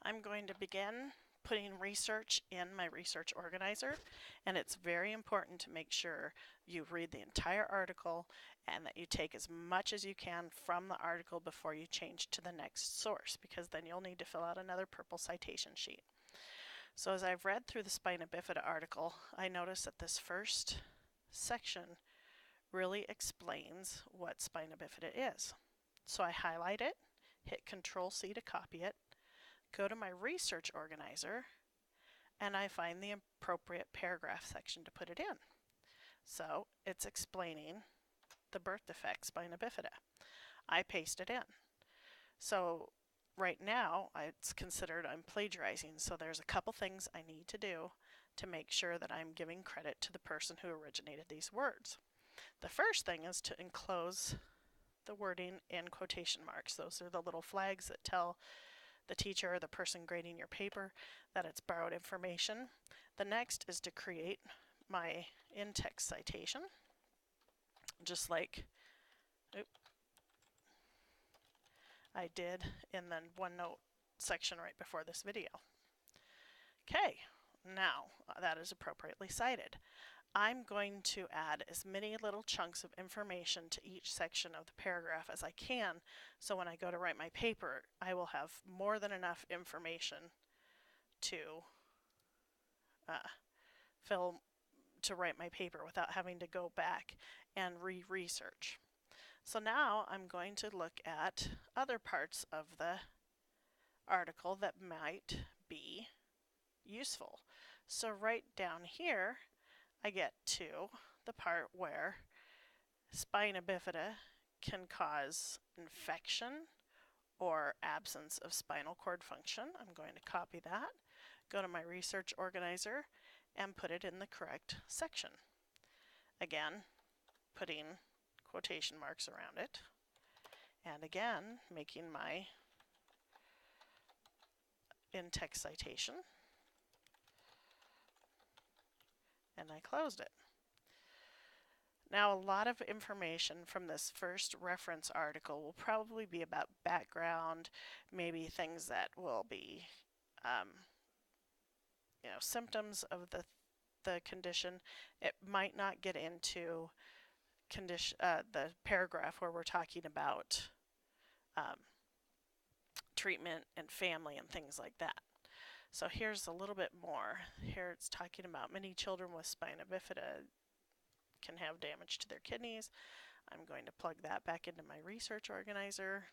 I'm going to begin putting research in my research organizer, and it's very important to make sure you read the entire article and that you take as much as you can from the article before you change to the next source, because then you'll need to fill out another purple citation sheet. So as I've read through the spina bifida article, I notice that this first section really explains what spina bifida is. So I highlight it, hit Control-C to copy it, go to my research organizer, and I find the appropriate paragraph section to put it in. So it's explaining the birth defect spina bifida. I paste it in. So right now it's considered I'm plagiarizing, so there's a couple things I need to do to make sure that I'm giving credit to the person who originated these words. The first thing is to enclose the wording in quotation marks. Those are the little flags that tell the teacher or the person grading your paper that it's borrowed information. The next is to create my in-text citation, just like I did in the OneNote section right before this video. Okay, now that is appropriately cited. I'm going to add as many little chunks of information to each section of the paragraph as I can, so when I go to write my paper, I will have more than enough information to write my paper without having to go back and research. So now I'm going to look at other parts of the article that might be useful. So right down here, I get to the part where spina bifida can cause infection or absence of spinal cord function. I'm going to copy that, go to my research organizer, and put it in the correct section. Again, putting quotation marks around it, and again, making my in-text citation, and I closed it. Now, a lot of information from this first reference article will probably be about background, maybe things that will be symptoms of the condition. It might not get into the paragraph where we're talking about treatment and family and things like that. So here's a little bit more. Here it's talking about many children with spina bifida can have damage to their kidneys. I'm going to plug that back into my research organizer.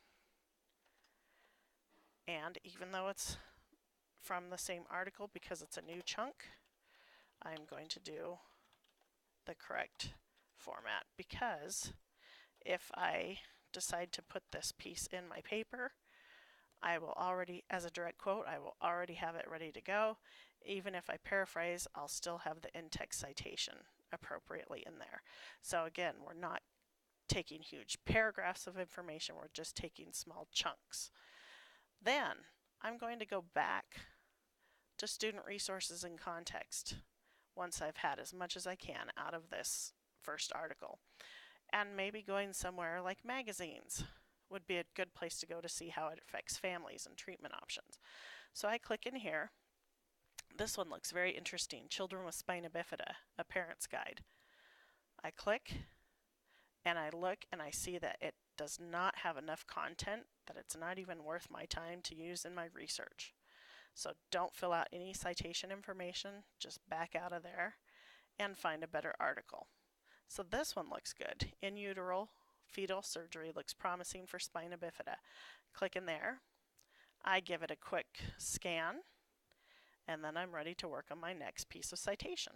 And even though it's from the same article, because it's a new chunk, I'm going to do the correct format, because if I decide to put this piece in my paper, I will already, as a direct quote, I will already have it ready to go. Even if I paraphrase, I'll still have the in-text citation appropriately in there. So again, we're not taking huge paragraphs of information, we're just taking small chunks. Then I'm going to go back to student resources and context once I've had as much as I can out of this first article. And maybe going somewhere like magazines would be a good place to go to see how it affects families and treatment options. So I click in here. This one looks very interesting. Children with Spina Bifida, a Parent's Guide. I click and I look and I see that it does not have enough content, that it's not even worth my time to use in my research. So don't fill out any citation information, just back out of there and find a better article. So this one looks good. In utero fetal surgery looks promising for spina bifida. Click in there. I give it a quick scan, and then I'm ready to work on my next piece of citation.